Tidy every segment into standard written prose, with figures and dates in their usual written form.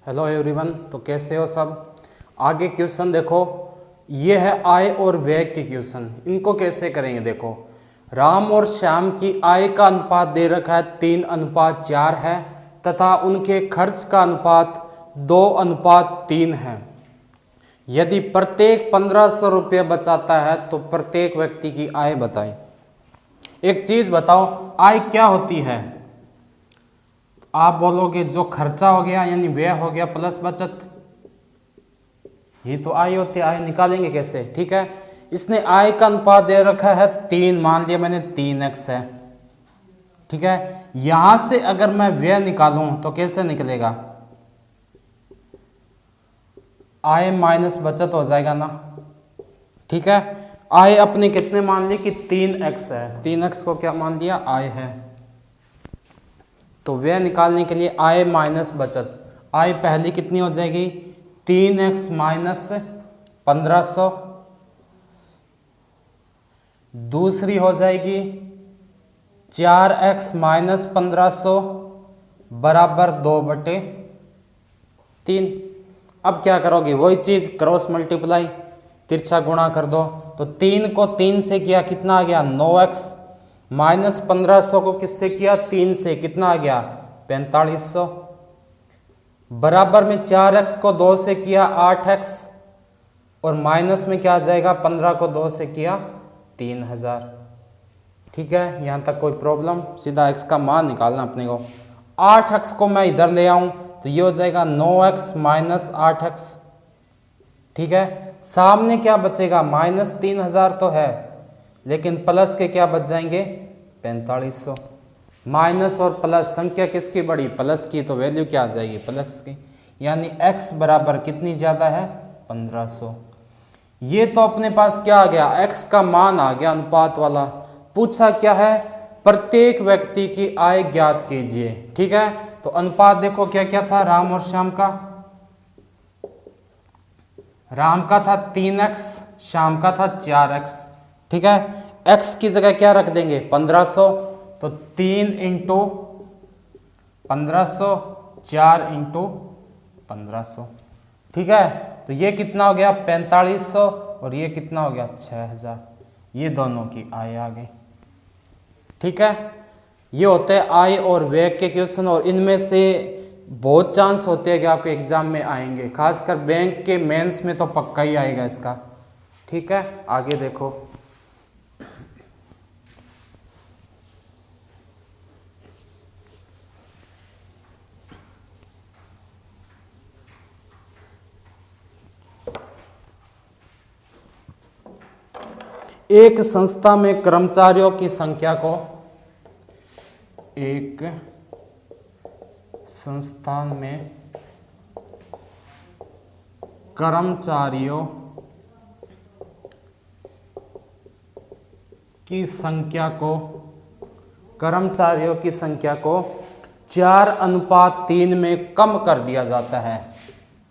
Hello everyone. तो कैसे हो सब। आगे क्वेश्चन देखो, ये है आय और व्यय के क्वेश्चन। इनको कैसे करेंगे देखो, राम और श्याम की आय का अनुपात दे रखा है 3:4 है तथा उनके खर्च का अनुपात 2:3 है। यदि प्रत्येक 1500 रुपये बचाता है तो प्रत्येक व्यक्ति की आय बताएं। एक चीज बताओ, आय क्या होती है। आप बोलोगे जो खर्चा हो गया यानी व्यय हो गया प्लस बचत, ये तो आय होती है। आय निकालेंगे कैसे, ठीक है। इसने आय का अनुपात दे रखा है 3, मान लिया मैंने 3x है, ठीक है। यहां से अगर मैं व्यय निकालूं तो कैसे निकलेगा, आय माइनस बचत हो जाएगा ना, ठीक है। आय अपने कितने मान ली कि 3x है, 3x को क्या मान लिया, आय है। तो व्यय निकालने के लिए आय माइनस बचत, आय पहली कितनी हो जाएगी 3x माइनस 1500, दूसरी हो जाएगी 4x माइनस 1500 बराबर 2/3। अब क्या करोगे, वही चीज क्रॉस मल्टीप्लाई, तिरछा गुणा कर दो। तो 3 को 3 से किया कितना आ गया 9x, माइनस 1500 को किससे किया 3 से, कितना आ गया 4500, बराबर में 4x को 2 से किया 8x, और माइनस में क्या आ जाएगा 15 को 2 से किया 3000। ठीक है, यहां तक कोई प्रॉब्लम। सीधा x का मान निकालना अपने को। 8x को मैं इधर ले आऊं तो ये हो जाएगा 9x माइनस 8x, ठीक है। सामने क्या बचेगा माइनस 3000 तो है, लेकिन प्लस के क्या बच जाएंगे 4500। माइनस और प्लस संख्या किसकी बड़ी, प्लस की, तो वैल्यू क्या आ जाएगी प्लस की, यानी x बराबर कितनी ज़्यादा है 1500। ये तो अपने पास क्या आ गया, x का मान आ गया अनुपात वाला। पूछा क्या है, प्रत्येक व्यक्ति की आय ज्ञात कीजिए, ठीक है। तो अनुपात देखो क्या क्या था राम और श्याम का, राम का था 3x, श्याम का था 4x, ठीक है। x की जगह क्या रख देंगे 1500, तो 3 इंटू 1500, 4 इंटू 1500, ठीक है। तो ये कितना हो गया 4500 और ये कितना हो गया 6000। ये दोनों की आय आ गई, ठीक है। ये होते हैं आय और व्यय के क्वेश्चन, और इनमें से बहुत चांस होते हैं कि आपके एग्जाम में आएंगे, खासकर बैंक के मेंस में तो पक्का ही आएगा इसका, ठीक है। आगे देखो, एक संस्था में कर्मचारियों की संख्या को, एक संस्थान में कर्मचारियों की संख्या को, कर्मचारियों की संख्या को 4:3 में कम कर दिया जाता है।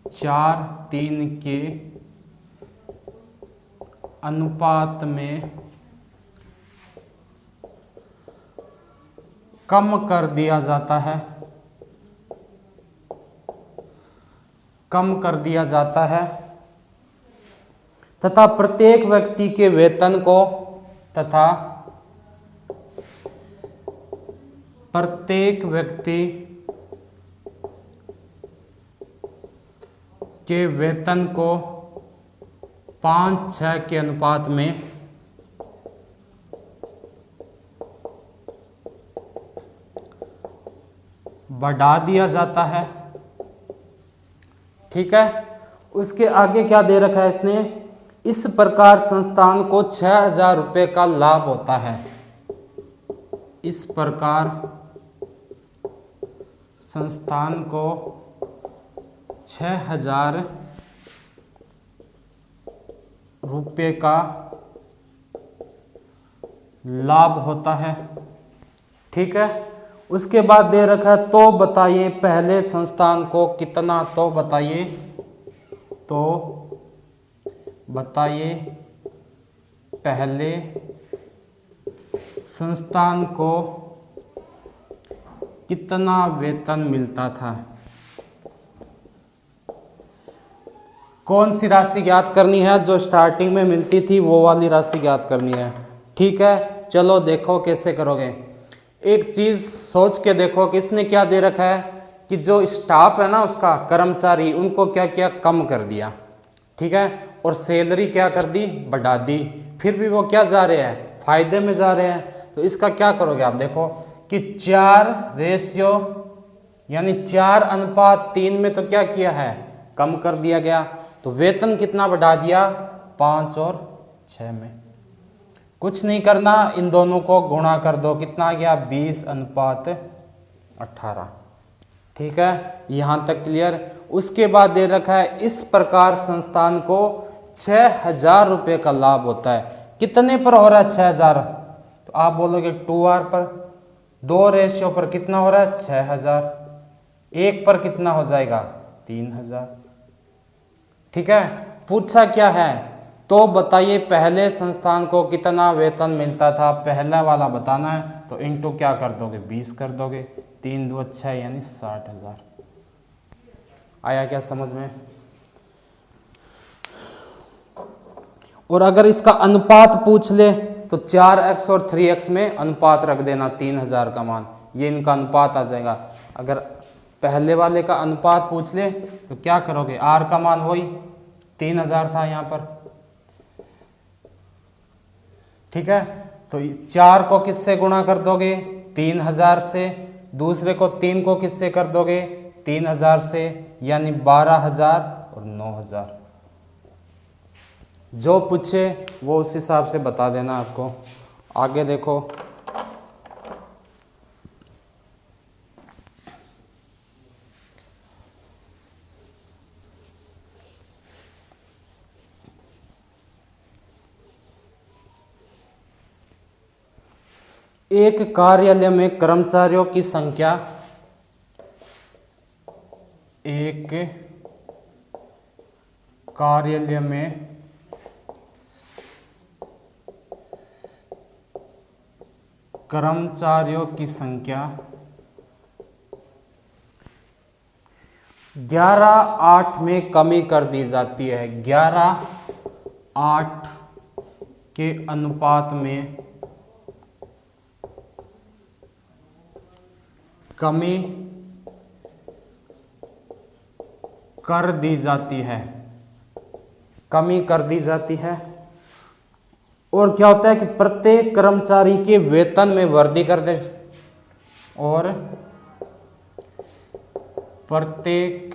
4:3 के अनुपात में कम कर दिया जाता है, कम कर दिया जाता है, तथा प्रत्येक व्यक्ति के वेतन को, तथा प्रत्येक व्यक्ति के वेतन को 5:6 के अनुपात में बढ़ा दिया जाता है, ठीक है। उसके आगे क्या दे रखा है इसने, इस प्रकार संस्थान को 6000 रुपये का लाभ होता है। इस प्रकार संस्थान को 6000 रुपये का लाभ होता है, ठीक है। उसके बाद दे रखा है तो बताइए पहले संस्थान को कितना, तो बताइए, तो बताइए पहले संस्थान को कितना वेतन मिलता था। कौन सी राशि ज्ञात करनी है? जो स्टार्टिंग में मिलती थी वो वाली राशि ज्ञात करनी है। ठीक है, चलो देखो कैसे करोगे। एक चीज सोच के देखो कि इसने क्या दे रखा है कि जो स्टाफ है ना उसका, कर्मचारी, उनको क्या किया, कम कर दिया। ठीक है, और सैलरी क्या कर दी, बढ़ा दी। फिर भी वो क्या जा रहे हैं, फायदे में जा रहे हैं। तो इसका क्या करोगे आप, देखो कि 4 यानी 4:3 में तो क्या किया है, कम कर दिया गया। तो वेतन कितना बढ़ा दिया, 5 और 6 में। कुछ नहीं करना, इन दोनों को गुणा कर दो, कितना आ गया, 20:18। ठीक है, यहाँ तक क्लियर। उसके बाद दे रखा है इस प्रकार संस्थान को 6,000 रुपये का लाभ होता है। कितने पर हो रहा है 6,000? तो आप बोलोगे 2R पर, 2 रेशियो पर कितना हो रहा है, 6,000। 1 पर कितना हो जाएगा, 3,000। ठीक है, पूछा क्या है, तो बताइए पहले संस्थान को कितना वेतन मिलता था, पहला वाला बताना है। तो इंटू क्या कर दोगे, 20 कर दोगे, 3 2 6 यानी 60,000। आया क्या समझ में? और अगर इसका अनुपात पूछ ले तो 4x और 3x में अनुपात रख देना, 3,000 का मान, ये इनका अनुपात आ जाएगा। अगर पहले वाले का अनुपात पूछ ले तो क्या करोगे, r का मान वही 3,000 था यहाँ पर। ठीक है, तो 4 को किससे गुणा कर दोगे, 3,000 से। दूसरे को 3 को किससे कर दोगे, 3,000 से, यानी 12,000 और 9,000। जो पूछे वो उस हिसाब से बता देना आपको। आगे देखो, एक कार्यालय में कर्मचारियों की संख्या, एक कार्यालय में कर्मचारियों की संख्या 11:8 में कमी कर दी जाती है। 11:8 के अनुपात में कमी कर दी जाती है, कमी कर दी जाती है। और क्या होता है कि प्रत्येक कर्मचारी के वेतन में वृद्धि कर दे, और प्रत्येक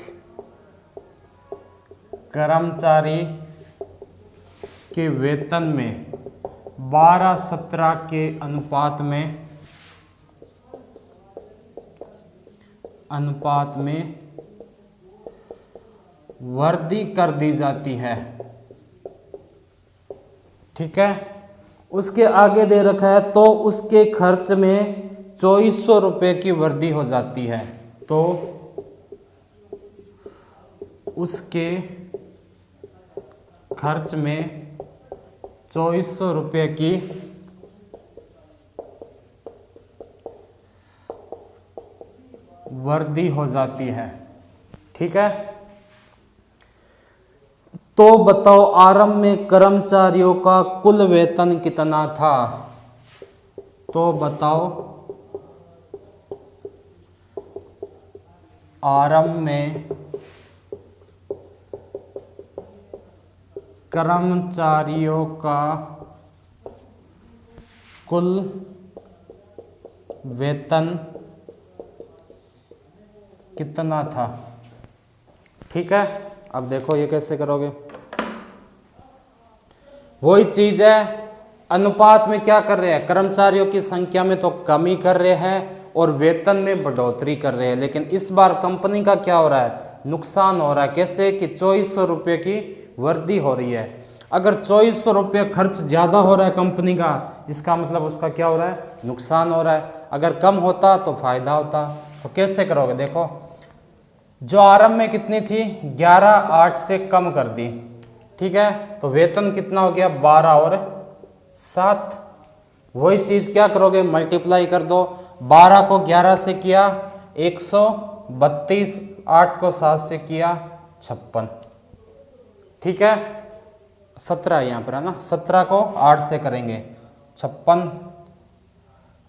कर्मचारी के वेतन में 12-17 के अनुपात में वृद्धि कर दी जाती है। ठीक है, उसके आगे दे रखा है तो उसके खर्च में 2,400 रुपये की वृद्धि हो जाती है। तो उसके खर्च में 2,400 रुपये की वृद्धि हो जाती है। ठीक है, तो बताओ आरंभ में कर्मचारियों का कुल वेतन कितना था? तो बताओ आरंभ में कर्मचारियों का कुल वेतन कितना था? ठीक है, अब देखो ये कैसे करोगे। वही चीज है, अनुपात में क्या कर रहे हैं, कर्मचारियों की संख्या में तो कमी कर रहे हैं और वेतन में बढ़ोतरी कर रहे हैं। लेकिन इस बार कंपनी का क्या हो रहा है, नुकसान हो रहा है। कैसे कि 2,400 रुपये की वृद्धि हो रही है। अगर 2,400 रुपये खर्च ज़्यादा हो रहा है कंपनी का, इसका मतलब उसका क्या हो रहा है, नुकसान हो रहा है। अगर कम होता तो फायदा होता। तो कैसे करोगे, देखो जो आरंभ में कितनी थी, 11,8 से कम कर दी। ठीक है, तो वेतन कितना हो गया, 12 और 7। वही चीज़ क्या करोगे, मल्टीप्लाई कर दो। 12 को 11 से किया 132, 8 को 7 से किया 56। ठीक है, 17 यहाँ पर है ना, 17 को 8 से करेंगे 56,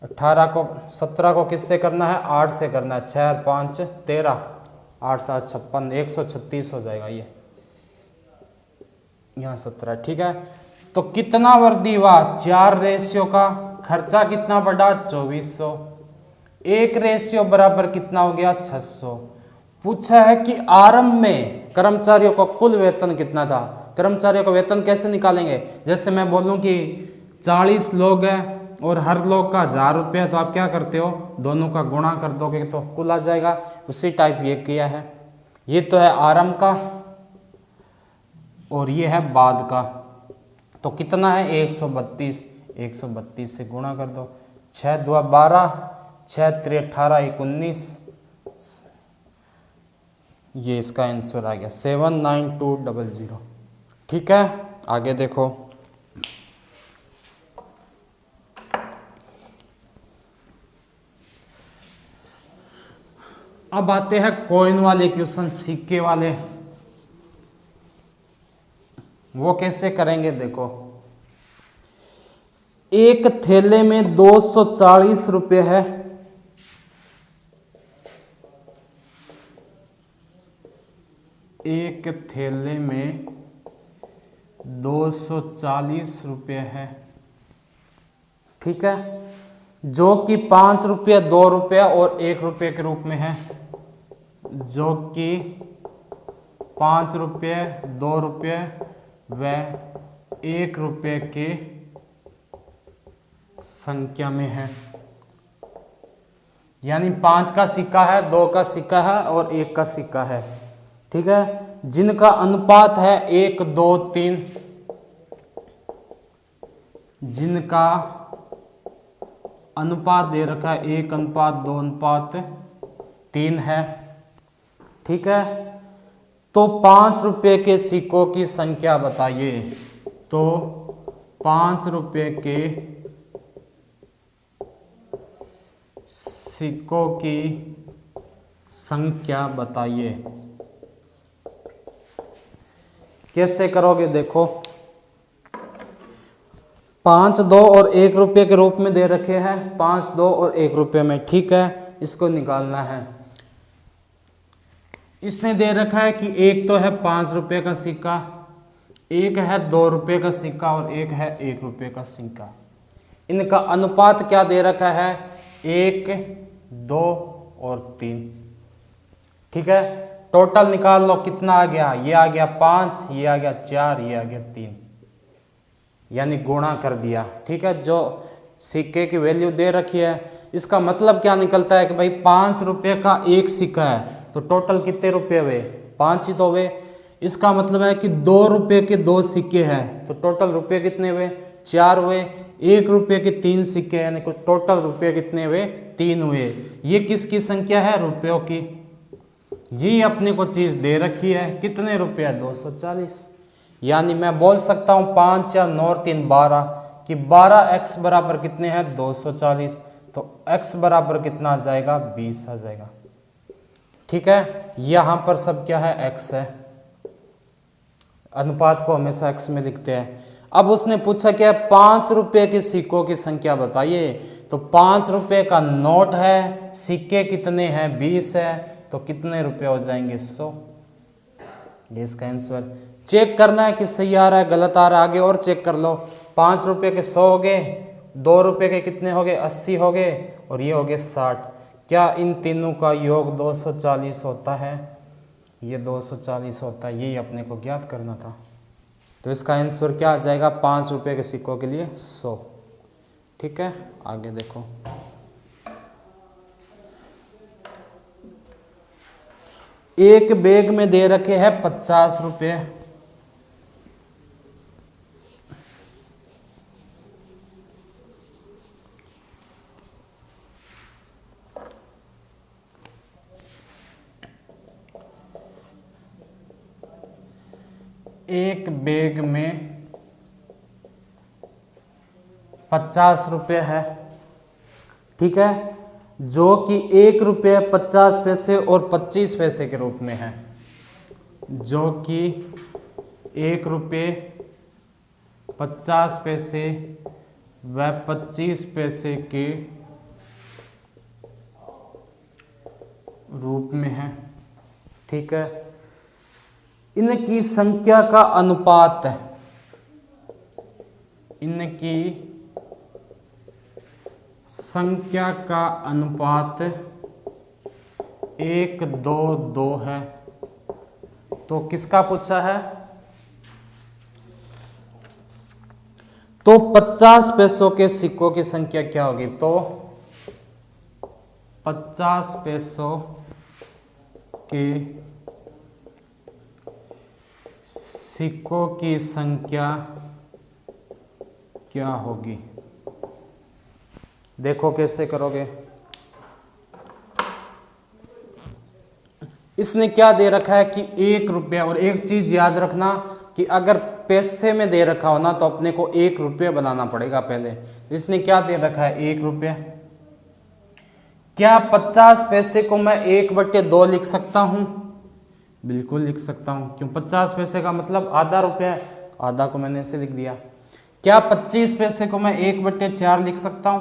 18 को 17 को किससे करना है, 8 से करना है, 6 और 5 13, 8 7 56, 136 हो जाएगा ये यहाँ 17। ठीक है, तो कितना वृद्धि हुआ, 4 रेशियो का, खर्चा कितना बढ़ा 2400, 1 रेशियो बराबर कितना हो गया 600। पूछा है कि आरंभ में कर्मचारियों का कुल वेतन कितना था। कर्मचारियों का वेतन कैसे निकालेंगे, जैसे मैं बोलूं कि 40 लोग हैं और हर लोग का 1000 रुपया, तो आप क्या करते हो, दोनों का गुणा कर दोगे तो कुल आ जाएगा। उसी टाइप ये किया है। ये तो है आरंभ का और ये है बाद का। तो कितना है 132, 132 से गुणा कर दो, 6 2 12, 6 3 18, 1 19, ये इसका आंसर आ गया 79200। ठीक है, आगे देखो। अब आते हैं कॉइन वाले क्वेश्चन, सिक्के वाले। वो कैसे करेंगे देखो, एक थैले में 240 रुपये है, एक थैले में 240 रुपये है। ठीक है, जो कि 5 रुपये, 2 रुपये और 1 रुपये के रूप में है, जो कि 5 रुपये, 2 रुपये व 1 रुपये के संख्या में है। यानी 5 का सिक्का है, 2 का सिक्का है और 1 का सिक्का है। ठीक है, जिनका अनुपात है 1 2 3, जिनका अनुपात दे रखा है 1:2:3 है। ठीक है, तो 5 रुपये के सिक्कों की संख्या बताइए। तो 5 रुपये के सिक्कों की संख्या बताइए। कैसे करोगे देखो, 5 2 और 1 रुपये के रूप में दे रखे हैं, 5 2 और 1 रुपये में। ठीक है, इसको निकालना है। इसने दे रखा है कि एक तो है 5 रुपये का सिक्का, एक है 2 रुपये का सिक्का और एक है 1 रुपये का सिक्का। इनका अनुपात क्या दे रखा है, 1 2 और 3। ठीक है, टोटल निकाल लो कितना आ गया, ये आ गया 5, ये आ गया 4, ये आ गया 3, यानी गुणा कर दिया। ठीक है, जो सिक्के की वैल्यू दे रखी है, इसका मतलब क्या निकलता है कि भाई 5 रुपये का एक सिक्का है तो टोटल कितने रुपये हुए, 5 ही तो हुए। इसका मतलब है कि 2 रुपये के 2 सिक्के हैं तो टोटल रुपये कितने हुए, 4 हुए। 1 रुपये के 3 सिक्के यानी टोटल रुपये कितने हुए, 3 हुए। ये किसकी संख्या है, रुपयों की। ये अपने को चीज़ दे रखी है, कितने रुपये, 240। यानी मैं बोल सकता हूँ 5 या 9 और 3 12, कि 12x बराबर कितने हैं, 240। तो x बराबर कितना आ जाएगा, 20 आ जाएगा। ठीक है, यहाँ पर सब क्या है, x है। अनुपात को हमेशा x में लिखते हैं। अब उसने पूछा क्या, 5 रुपये के सिक्कों की संख्या बताइए। तो 5 रुपये का नोट है, सिक्के कितने हैं, 20 है, तो कितने रुपये हो जाएंगे, 100। ये इसका आंसर। चेक करना है कि सही आ रहा है गलत आ रहा है, आगे और चेक कर लो। 5 रुपये के 100 हो गए, 2 रुपये के कितने हो गए, 80 हो गए, और ये हो गए 60। क्या इन तीनों का योग 240 होता है, ये 240 होता है। यही अपने को ज्ञात करना था। तो इसका आंसर क्या आ जाएगा, 5 रुपये के सिक्कों के लिए 100। ठीक है, आगे देखो। एक बैग में दे रखे हैं 50 रुपये, एक बैग में 50 रुपये है। ठीक है, जो कि 1 रुपये 50 पैसे और 25 पैसे के रूप में है, जो कि ₹1.50 व 25 पैसे के रूप में है। ठीक है, इनकी संख्या का अनुपात है, इनकी संख्या का अनुपात 1:2 है। तो किसका पूछा है? तो 50 पैसों के सिक्कों की संख्या क्या होगी? तो 50 पैसों के सिक्कों की संख्या क्या होगी? देखो कैसे करोगे। इसने क्या दे रखा है कि ₹1, और एक चीज याद रखना कि अगर पैसे में दे रखा हो ना तो अपने को ₹1 बनाना पड़ेगा पहले। तो इसने क्या दे रखा है? ₹1। क्या 50 पैसे को मैं 1/2 लिख सकता हूं? बिल्कुल लिख सकता हूं। क्यों? 50 पैसे का मतलब आधा रुपया है, आधा को मैंने ऐसे लिख दिया। क्या 25 पैसे को मैं 1/4 लिख सकता हूं?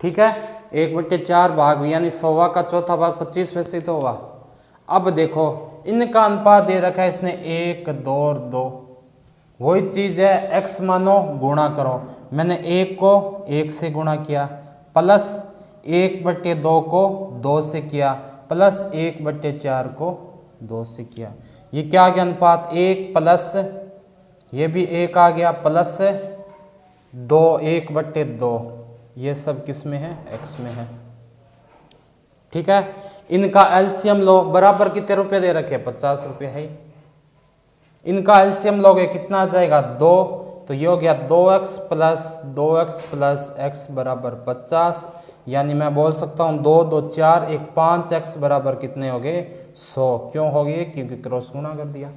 ठीक है, 1/4 भाग यानी 100 का चौथा भाग 25 पैसे तो हुआ। अब देखो इनका अनुपात दे रखा है इसने 1:2। वही चीज है, x मानो गुणा करो। मैंने 1 को 1 से गुणा किया, प्लस 1/2 को 2 से किया, प्लस 1/4 को 2 से किया। ये क्या आ गया अनुपात? 1 प्लस ये भी 1 आ गया, प्लस 2, 1/2। ये सब किस में है? x में है। ठीक है, इनका एलसीएम लो। बराबर कितने रुपए दे रखे? 50 रुपये है। इनका एलसीएम लोगे कितना आ जाएगा? 2। तो ये हो गया 2x प्लस x बराबर 50। यानी मैं बोल सकता हूँ 2 2 4 1 5x बराबर कितने हो गए? 100। क्यों हो गए? क्योंकि क्रॉस गुणा कर दिया।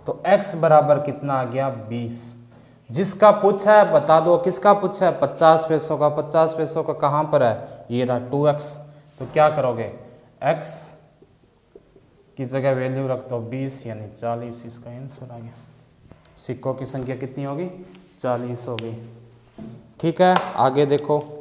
तो x बराबर कितना आ गया? 20। जिसका पूछा है बता दो, किसका पूछा है? 50 पैसों का। 50 पैसों का कहाँ पर है? ये रहा 2x। तो क्या करोगे? x की जगह वैल्यू रख दो 20 यानी 40। इसका आंसर आ गया। सिक्कों की संख्या कितनी होगी? 40 होगी। ठीक है, आगे देखो।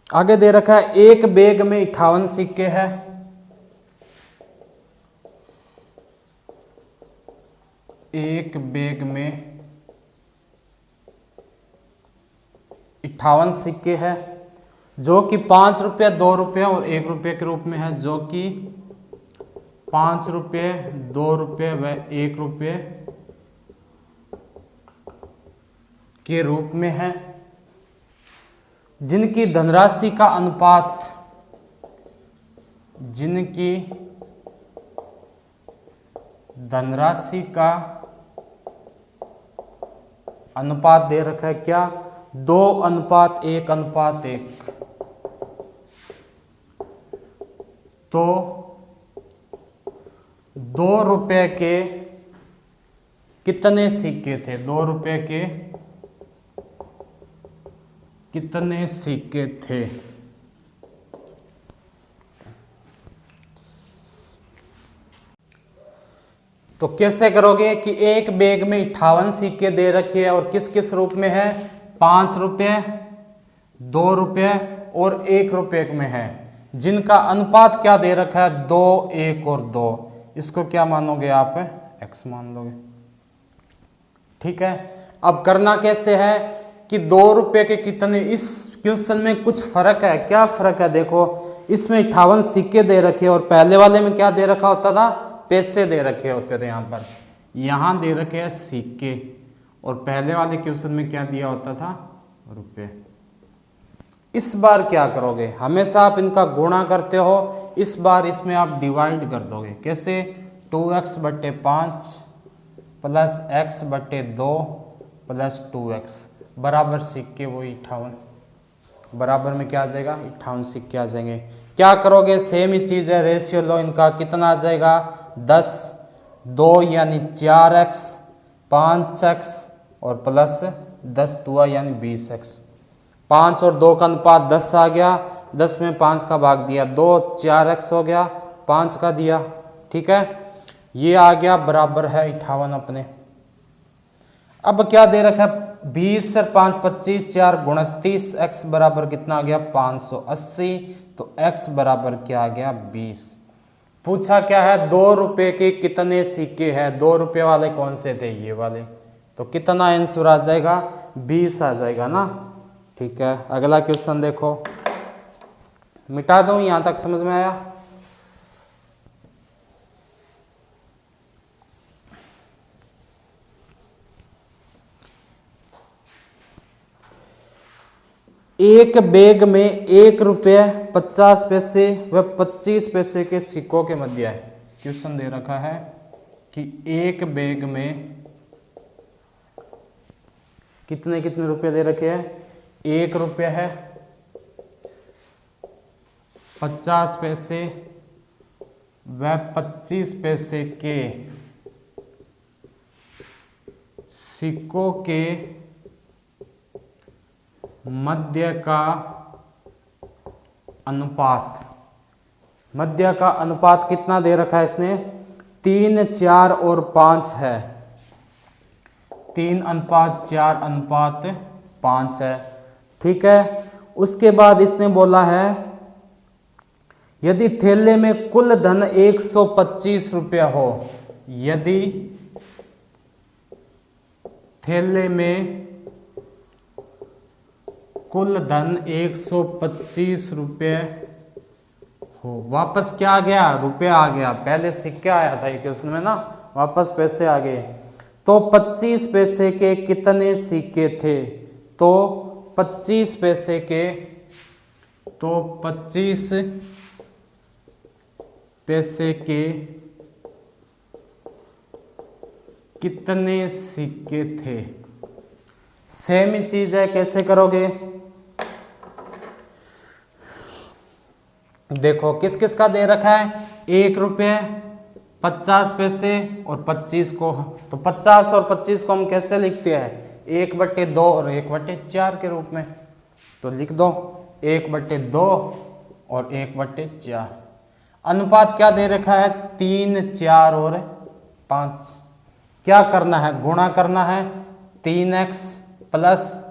आगे दे रखा है एक बैग में 58 सिक्के हैं। एक बैग में 58 सिक्के हैं जो कि 5 रुपये, 2 रुपये और 1 रुपये के रूप में है। जो कि 5 रुपये, 2 रुपये व 1 रुपये के रूप में है, जिनकी धनराशि का अनुपात, जिनकी धनराशि का अनुपात दे रखा है क्या? 2:1:1। तो 2 रुपये के कितने सिक्के थे? 2 रुपये के कितने सिक्के थे? तो कैसे करोगे कि एक बैग में 58 सिक्के दे रखे हैं और किस किस रूप में है? 5 रुपये, 2 रुपये और 1 रुपये में है, जिनका अनुपात क्या दे रखा है? 2, 1 और 2। इसको क्या मानोगे आप? x मान लोगे। ठीक है, अब करना कैसे है कि 2 रुपये के कितने, इस क्वेश्चन में कुछ फर्क है। क्या फर्क है? देखो, इसमें 58 सिक्के दे रखे और पहले वाले में क्या दे रखा होता था? पैसे दे रखे होते थे। यहाँ दे रखे हैं सिक्के और पहले वाले क्वेश्चन में क्या दिया होता था? रुपये। इस बार क्या करोगे? हमेशा आप इनका गुणा करते हो, इस बार इसमें आप डिवाइड कर दोगे। कैसे? 2x/5 plus x/2 plus 2x बराबर सिक्के वही 58। बराबर में क्या आ जाएगा? 58 सिक्के आ जाएंगे। क्या करोगे? सेम ही चीज़ है, रेशियो लो इनका। कितना आ जाएगा? 10 2 यानी 4x, 5x और प्लस 10 दुआ यानी 20x। 5 और 2 का अनुपात 10 आ गया, 10 में 5 का भाग दिया 2, 4x हो गया, 5 का दिया। ठीक है, ये आ गया बराबर है 58 अपने। अब क्या दे रखा है, 20 और 5 25, 4 29, x बराबर कितना आ गया 580, तो x बराबर क्या आ गया 20। पूछा क्या है, 2 रुपए के कितने सिक्के हैं, 2 रुपए वाले कौन से थे, ये वाले। तो कितना आंसर आ जाएगा, 20 आ जाएगा ना। ठीक है, अगला क्वेश्चन देखो, मिटा दूं, यहां तक समझ में आया। एक बैग में 1 रुपये 50 पैसे व 25 पैसे के सिक्कों के मध्य है। क्वेश्चन दे रखा है कि एक बैग में कितने कितने रुपए दे रखे हैं, 1 रुपया है, 50 पैसे व 25 पैसे के सिक्कों के मध्य का अनुपात। मध्य का अनुपात कितना दे रखा है इसने, 3, 4 और 5 है। 3:4:5 है। ठीक है, उसके बाद इसने बोला है यदि थैले में कुल धन 125 रुपया हो, यदि थैले में कुल धन 125 रुपये हो, वापस क्या आ गया, रुपया आ गया, पहले सिक्का आया था ये क्वेश्चन में ना, वापस पैसे आ गए। तो 25 पैसे के कितने सिक्के थे, तो 25 पैसे के, तो 25 पैसे के कितने सिक्के थे। सेम ही चीज है, कैसे करोगे, देखो किस किस का दे रखा है, 1 रुपये 50 पैसे और 25 को, तो 50 और 25 को हम कैसे लिखते हैं, 1/2 और 1/4 के रूप में। तो लिख दो 1/2 और 1/4। अनुपात क्या दे रखा है, 3, 4 और 5। क्या करना है, गुणा करना है, 3x प्लस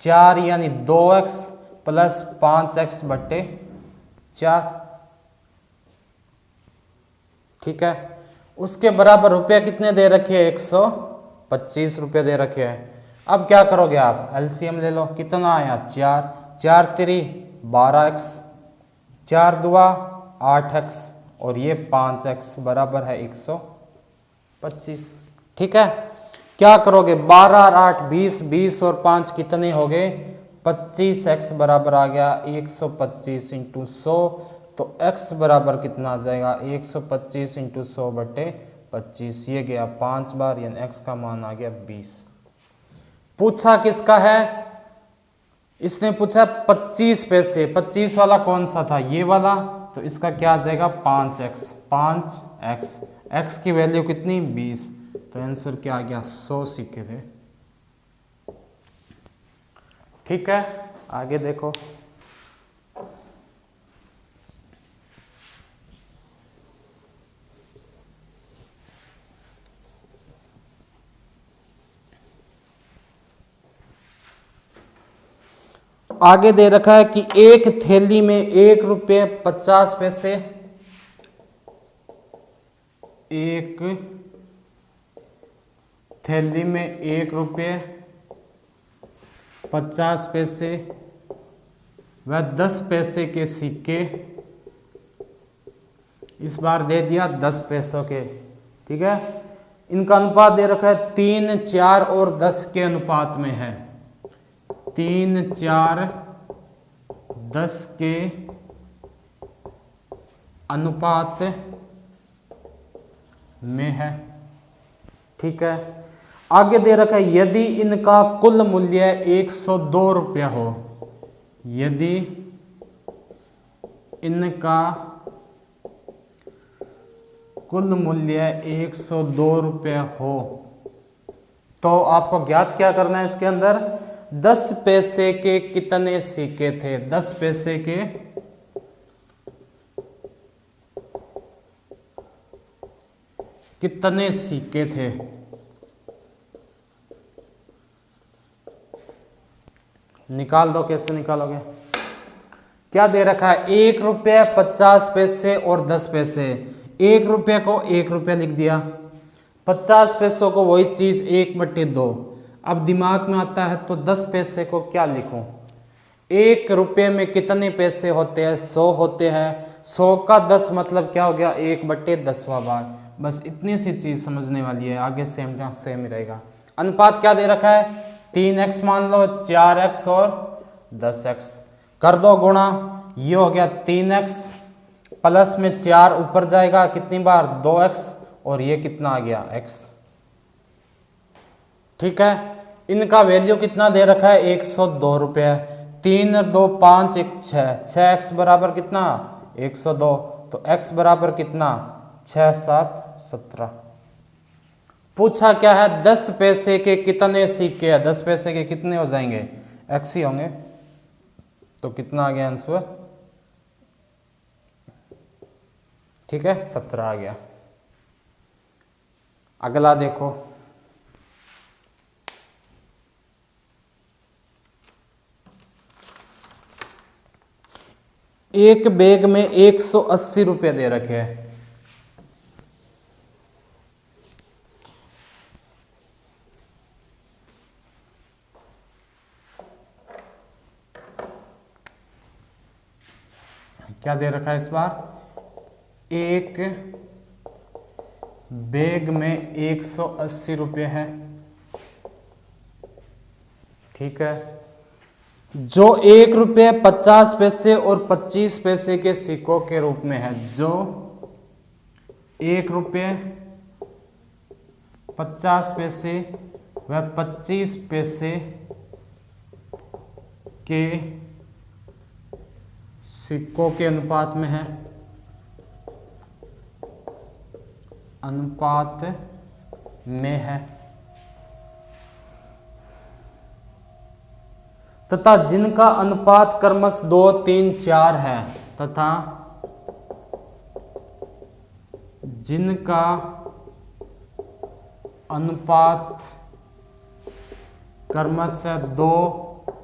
4 यानी 2x प्लस 5x/4। ठीक है, उसके बराबर रुपया कितने दे रखे हैं, 125 रुपये दे रखे हैं। अब क्या करोगे आप, एलसीएम ले लो, कितना आया 4, 4 3 12x, 4 2 8x और ये 5x बराबर है 125। ठीक है, क्या करोगे, 12 और 8 20, 20 और 5 कितने हो गए 25x बराबर आ गया 125 × 100। तो x बराबर कितना आ जाएगा 125 × 100/25, ये गया 5 बार, यानी x का मान आ गया 20। पूछा किसका है, इसने पूछा 25 पैसे, 25 वाला कौन सा था, ये वाला, तो इसका क्या आ जाएगा 5x, 5x, x की वैल्यू कितनी 20, तो आंसर क्या आ गया 100 सिक्के थे। ठीक है, आगे देखो, आगे दे रखा है कि एक थैली में 1 रुपये 50 पैसे, एक थैली में 1 रुपये 50 पैसे व 10 पैसे के सिक्के, इस बार दे दिया 10 पैसों के। ठीक है, इनका अनुपात दे रखा है 3, 4 और 10 के अनुपात में है, 3, 4, 10 के अनुपात में है। ठीक है, आगे दे रखा है यदि इनका कुल मूल्य 102 रुपया हो, यदि इनका कुल मूल्य 102 रुपये हो तो आपको ज्ञात क्या करना है इसके अंदर, 10 पैसे के कितने सिक्के थे, 10 पैसे के कितने सिक्के थे। निकाल दो, कैसे निकालोगे, क्या दे रखा है, 1 रुपये 50 पैसे और 10 पैसे। 1 रुपये को 1 रुपये लिख दिया, 50 पैसों को वही चीज 1/2। अब दिमाग में आता है तो 10 पैसे को क्या लिखूं, 1 रुपये में कितने पैसे होते हैं, 100 होते हैं, 100 का 10 मतलब क्या हो गया, 1/10वां भाग। बस इतनी सी चीज समझने वाली है, आगे सेम का सेम ही रहेगा। अनुपात क्या दे रखा है, 3x मान लो, 4x और 10x, कर दो गुणा, ये हो गया 3x प्लस में 4 ऊपर जाएगा कितनी बार, 2x, और ये कितना आ गया, x। ठीक है, इनका वैल्यू कितना दे रखा है, 102 रुपये। 3 और 2 5 1 6, 6x बराबर कितना, 102, तो x बराबर कितना, 6 7 17। पूछा क्या है, 10 पैसे के कितने सिक्के हैं, 10 पैसे के कितने हो जाएंगे, x ही होंगे, तो कितना आ गया आंसर, ठीक है 17 आ गया। अगला देखो, एक बैग में 180 रुपये दे रखे हैं, क्या दे रखा है इस बार, एक बैग में 180 रुपये है। ठीक है, जो 1 रुपये 50 पैसे और 25 पैसे के सिक्कों के रूप में है, जो 1 रुपये 50 पैसे व 25 पैसे के सिक्कों के अनुपात में है, अनुपात में है, तथा जिनका अनुपात क्रमश 2 3 4 है, तथा जिनका अनुपात क्रमश 2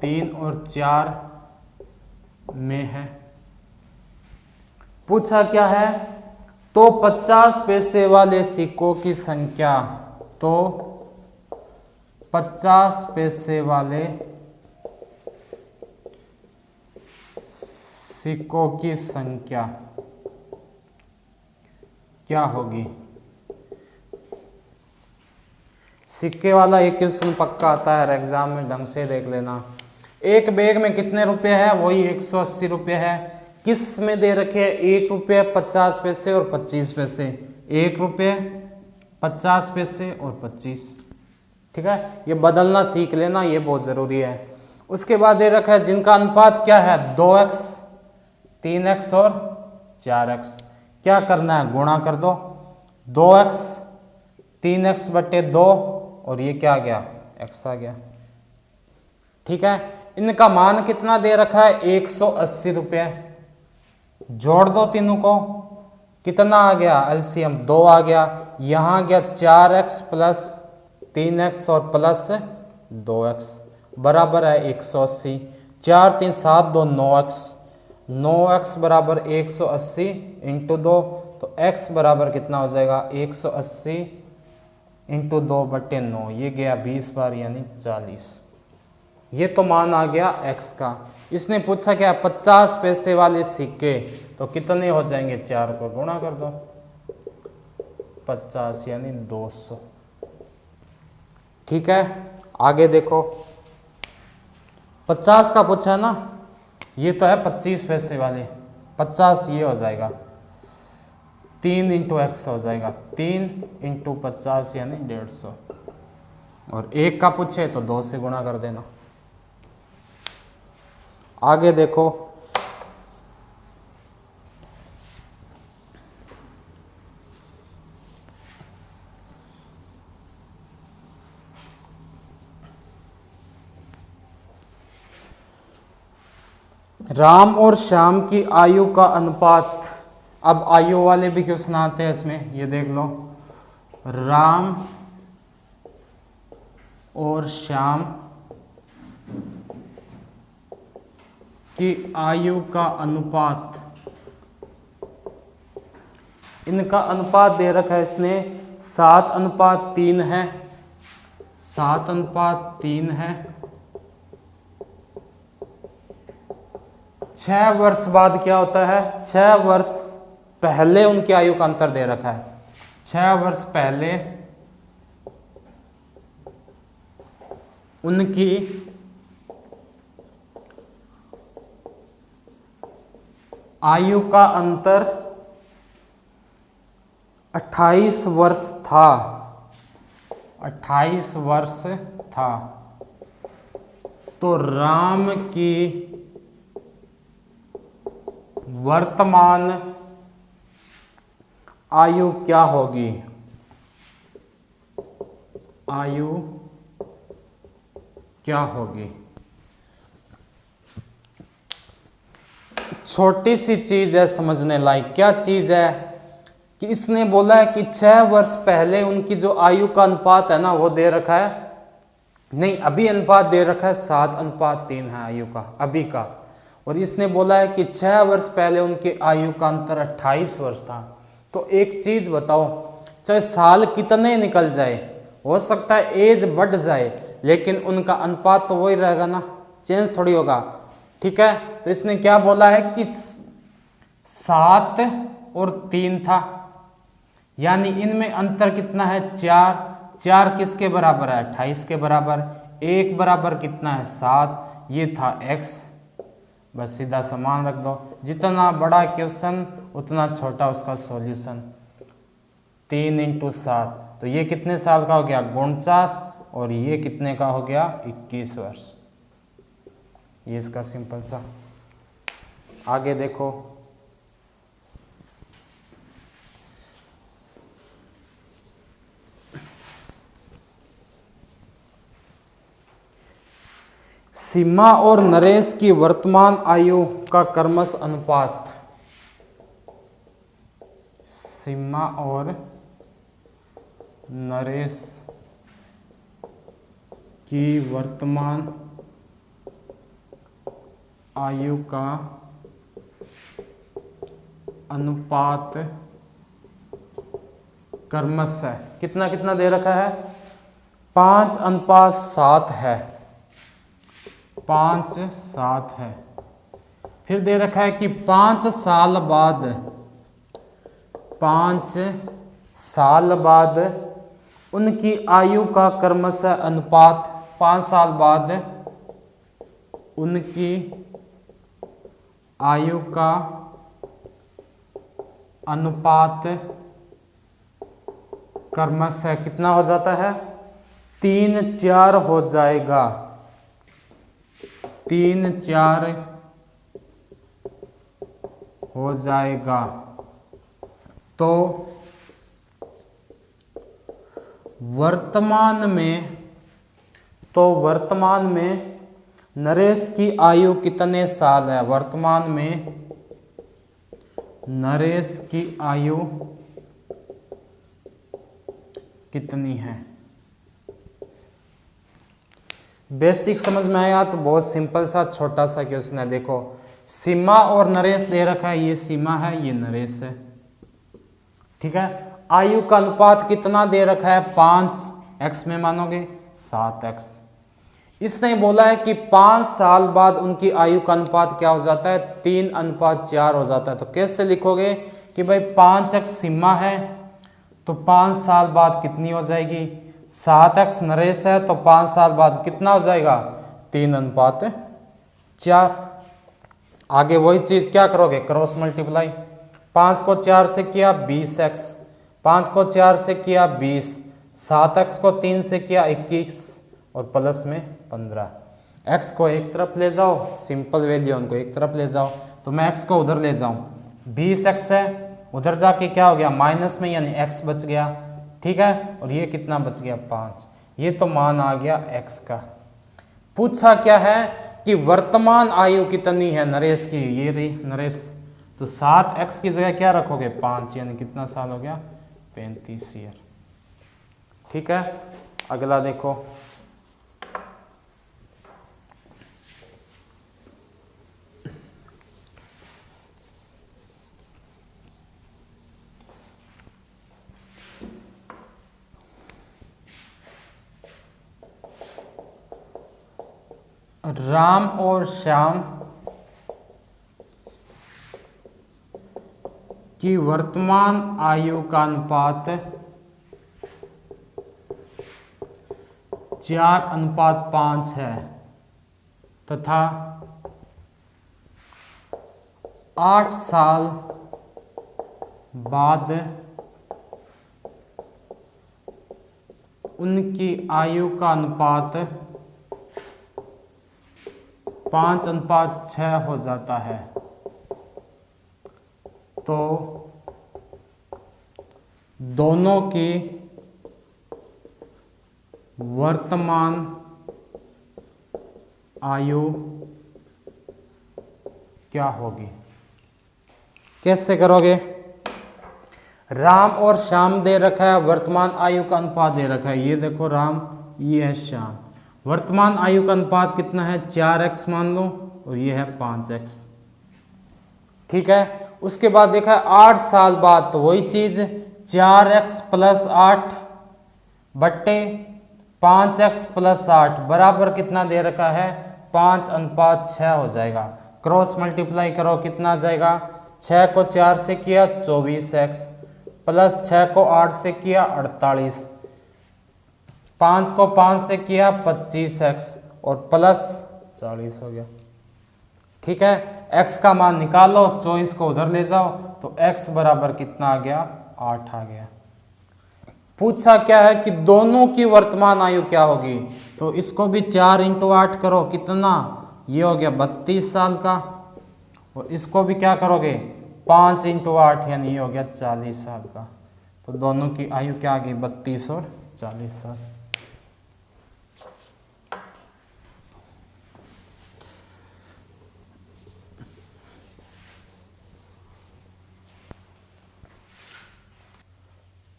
3 और 4 में है। पूछा क्या है, तो 50 पैसे वाले सिक्कों की संख्या, तो 50 पैसे वाले सिक्कों की संख्या क्या होगी। सिक्के वाला एक क्वेश्चन पक्का आता है एग्जाम में, ढंग से देख लेना। एक बैग में कितने रुपए है, वही 180 रुपये है। किस में दे रखे हैं, 1 रुपये 50 पैसे और 25 पैसे, 1 रुपये 50 पैसे और 25। ठीक है, ये बदलना सीख लेना, ये बहुत जरूरी है। उसके बाद दे रखा है जिनका अनुपात क्या है, 2x 3x और 4x। क्या करना है, गुणा कर दो, 2x 3x/2 और ये क्या आ गया, x आ गया। ठीक है, इनका मान कितना दे रखा है, 180 रुपये। जोड़ दो तीनों को, कितना आ गया, एलसीएम 2 आ गया। यहाँ आ गया 4x प्लस 3x और प्लस 2x बराबर है 180। 4 3 7 2 9x, 9x बराबर 180 इंटू 2, तो x बराबर कितना हो जाएगा, 180 इंटू 2/9, ये गया 20 बार यानी 40। ये तो मान आ गया x का। इसने पूछा क्या, 50 पैसे वाले सिक्के, तो कितने हो जाएंगे, 4 को गुणा कर दो, 50 यानी 200। ठीक है, आगे देखो, 50 का पूछा है ना, ये तो है 25 पैसे वाले, 50 ये हो जाएगा 3 इंटू एक्स हो जाएगा, 3 इंटू 50 यानी 150। और 1 का पूछे तो 2 से गुणा कर देना। आगे देखो, राम और श्याम की आयु का अनुपात। अब आयु वाले भी क्वेश्चन आते हैं इसमें, ये देख लो। राम और श्याम की आयु का अनुपात, इनका अनुपात दे रखा है इसने 7:3 है, 7:3 है। 6 वर्ष बाद क्या होता है, 6 वर्ष पहले उनकी आयु का अंतर दे रखा है। 6 वर्ष पहले उनकी आयु का अंतर 28 वर्ष था, 28 वर्ष था। तो राम की वर्तमान आयु क्या होगी, आयु क्या होगी। छोटी सी चीज है समझने लायक। क्या चीज है कि इसने बोला है कि 6 वर्ष पहले उनकी जो आयु का अनुपात है ना वो दे रखा है, नहीं अभी अनुपात दे रखा है 7:3 है आयु का, अभी का। और इसने बोला है कि 6 वर्ष पहले उनकी आयु का अंतर 28 वर्ष था। तो एक चीज बताओ, चाहे साल कितने निकल जाए, हो सकता है एज बढ़ जाए, लेकिन उनका अनुपात तो वही रहेगा ना, चेंज थोड़ी होगा। ठीक है, तो इसने क्या बोला है कि 7 और 3 था, यानी इनमें अंतर कितना है 4। 4 किसके बराबर है, 28 के बराबर। 1 बराबर कितना है 7, ये था x। बस सीधा समान रख दो, जितना बड़ा क्वेश्चन उतना छोटा उसका सॉल्यूशन। 3 × 7, तो ये कितने साल का हो गया 49, और ये कितने का हो गया 21 वर्ष। ये इसका सिंपल सा। आगे देखो, सीमा और नरेश की वर्तमान आयु का क्रमश अनुपात। सीमा और नरेश की वर्तमान आयु का अनुपात क्रमश है, कितना कितना दे रखा है 5:7 है, 5:7 है। फिर दे रखा है कि 5 साल बाद, 5 साल बाद उनकी आयु का क्रमशः अनुपात। 5 साल बाद उनकी आयु का अनुपात क्रमशः कितना हो जाता है 3:4 हो जाएगा, 3:4 हो जाएगा। तो वर्तमान में नरेश की आयु कितने साल है, वर्तमान में नरेश की आयु कितनी है। बेसिक समझ में आया तो बहुत सिंपल सा छोटा सा क्वेश्चन है। देखो सीमा और नरेश दे रखा है, ये सीमा है ये नरेश है, ठीक है। आयु का अनुपात कितना दे रखा है 5, x में मानोगे 7x। इसने बोला है कि 5 साल बाद उनकी आयु का अनुपात क्या हो जाता है 3:4 हो जाता है। तो कैसे लिखोगे कि भाई 5x सीमा है तो 5 साल बाद कितनी हो जाएगी 7x नरेश है, तो 5 साल बाद कितना हो जाएगा 3:4। आगे वही चीज क्या करोगे क्रॉस मल्टीप्लाई। 5 को 4 से किया 20x, 5 को 4 से किया 20, 7x को 3 से किया 21 और प्लस में 15। x को एक तरफ ले जाओ, सिंपल वैल्यू उनको एक तरफ ले जाओ, तो मैं x को उधर ले जाऊं 20x है, उधर जाके क्या हो गया माइनस में यानी x बच गया, ठीक है। और ये कितना बच गया 5, ये तो मान आ गया x का। पूछा क्या है कि वर्तमान आयु कितनी है नरेश की, ये रही नरेश, तो 7x की जगह क्या रखोगे 5, यानी कितना साल हो गया 35 ईयर। ठीक है, अगला देखो, राम और श्याम की वर्तमान आयु का अनुपात 4:5 है तथा 8 साल बाद उनकी आयु का अनुपात 5:6 हो जाता है। तो दोनों की वर्तमान आयु क्या होगी? कैसे करोगे? राम और श्याम दे रखा है, वर्तमान आयु का अनुपात दे रखा है, ये देखो राम, ये है श्याम। वर्तमान आयु का अनुपात कितना है 4x मान लो, और ये है 5x। ठीक है, उसके बाद देखा है 8 साल बाद, तो वही चीज 4x + 8 बट्टे 5x + 8 बराबर कितना दे रखा है 5:6 हो जाएगा। क्रॉस मल्टीप्लाई करो, कितना आ जाएगा, 6 को 4 से किया 24x, प्लस 6 को 8 से किया 48, 5 को 5 से किया 25x, और प्लस 40 हो गया। ठीक है, x का मान निकालो, 24 को उधर ले जाओ, तो x बराबर कितना आ गया 8 आ गया। पूछा क्या है कि दोनों की वर्तमान आयु क्या होगी, तो इसको भी 4 × 8 करो, कितना, ये हो गया 32 साल का, और इसको भी क्या करोगे 5 × 8, यानी ये हो गया 40 साल का। तो दोनों की आयु क्या आ गई 32 और 40 साल।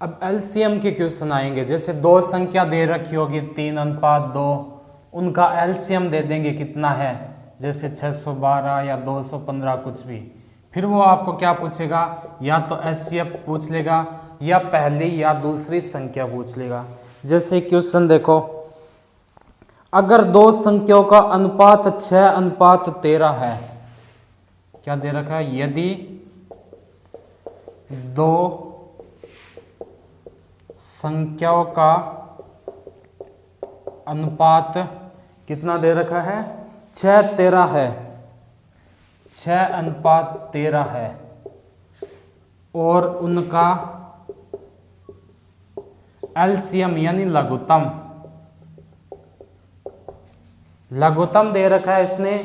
अब एलसीएम के क्वेश्चन आएंगे। जैसे दो संख्या दे रखी होगी 3:2, उनका एलसीएम दे देंगे कितना है, जैसे 612 या 215 कुछ भी। फिर वो आपको क्या पूछेगा, या तो एचसीएफ पूछ लेगा या पहली या दूसरी संख्या पूछ लेगा। जैसे क्वेश्चन देखो, अगर दो संख्याओं का अनुपात 6:13 है, क्या दे रखा है, यदि दो संख्याओं का अनुपात कितना दे रखा है 6:13 है, 6:13 है, और उनका एलसीएम यानी लघुत्तम दे रखा है इसने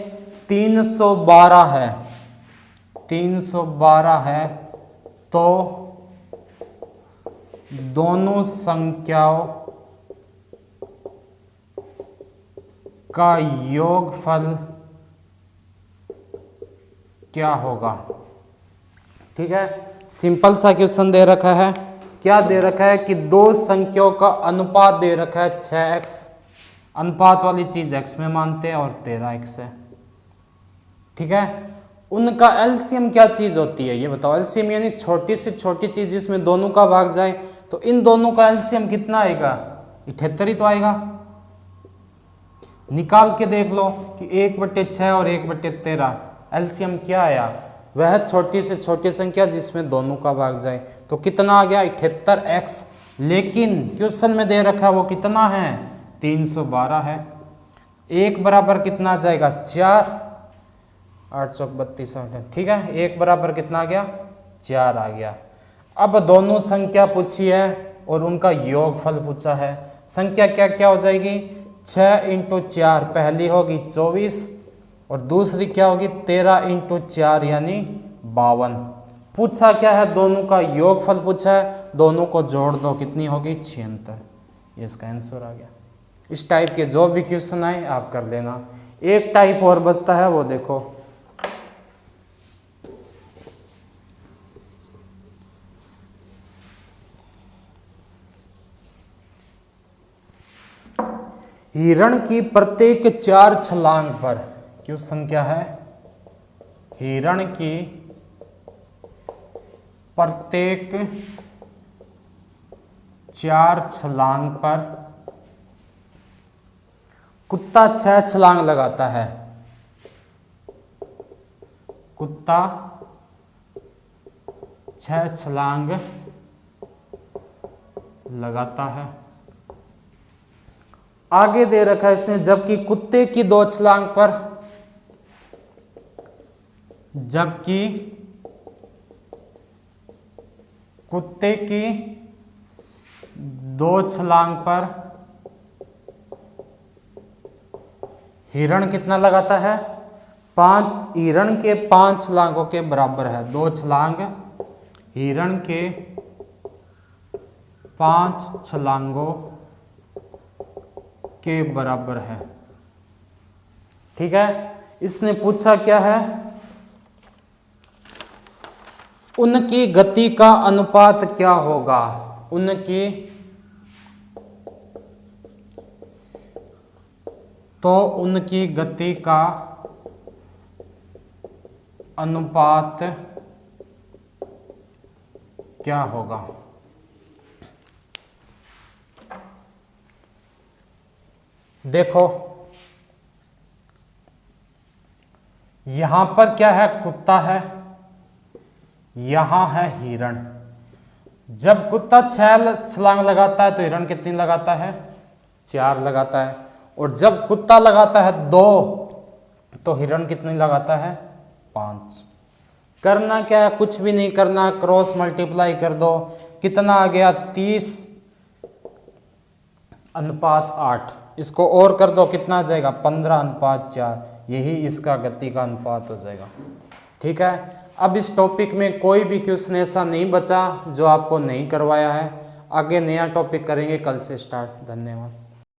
312 है, 312 है, तो दोनों संख्याओं का योगफल क्या होगा। ठीक है, सिंपल सा क्वेश्चन दे रखा है। क्या दे रखा है कि दो संख्याओं का अनुपात दे रखा है 6x, अनुपात वाली चीज x में मानते हैं, और 13x है। ठीक है, उनका एलसीएम क्या चीज होती है ये बताओ। एलसीएम यानी छोटी से छोटी चीज जिसमें दोनों का भाग जाए, तो इन दोनों का एलसीएम कितना आएगा 78 ही तो आएगा। निकाल के देख लो कि 1/6 और 1/13 एलसीएम क्या आया, वह छोटी से छोटी संख्या जिसमें दोनों का भाग जाए, तो कितना आ गया 78x। लेकिन क्वेश्चन में दे रखा वो कितना है 312 है। 1 बराबर कितना आ जाएगा 4, 8 चौक 32। ठीक है, 1 बराबर कितना आ गया 4 आ गया। अब दोनों संख्या पूछी है और उनका योगफल पूछा है। संख्या क्या क्या हो जाएगी 6 × 4, पहली होगी 24 और दूसरी क्या होगी 13 × 4 यानी 52। पूछा क्या है दोनों का योगफल पूछा है, दोनों को जोड़ दो, कितनी होगी 76। ये इसका आंसर आ गया। इस टाइप के जो भी क्वेश्चन आए आप कर लेना। एक टाइप और बचता है, वो देखो। हिरण की प्रत्येक 4 छलांग पर, क्वेश्चन क्या है, हिरण की प्रत्येक 4 छलांग पर कुत्ता 6 छलांग लगाता है। कुत्ता 6 छलांग लगाता है। आगे दे रखा है इसने, जबकि कुत्ते की 2 छलांग पर, जबकि कुत्ते की 2 छलांग पर हिरण कितना लगाता है, 5। हिरण के 5 छलांगों के बराबर है। 2 छलांग हिरण के 5 छलांगों के बराबर है। ठीक है, इसने पूछा क्या है, उनकी गति का अनुपात क्या होगा। उनकी, तो उनकी गति का अनुपात क्या होगा। देखो यहां पर क्या है, कुत्ता है, यहां है हिरण। जब कुत्ता 6 छलांग लगाता है तो हिरण कितनी लगाता है, 4 लगाता है। और जब कुत्ता लगाता है 2 तो हिरण कितनी लगाता है, 5। करना क्या है, कुछ भी नहीं करना, क्रॉस मल्टीप्लाई कर दो। कितना आ गया, 30:8। इसको और कर दो, कितना आ जाएगा, 15:4। यही इसका गति का अनुपात हो जाएगा। ठीक है, अब इस टॉपिक में कोई भी क्वेश्चन ऐसा नहीं बचा जो आपको नहीं करवाया है। आगे नया टॉपिक करेंगे, कल से स्टार्ट। धन्यवाद।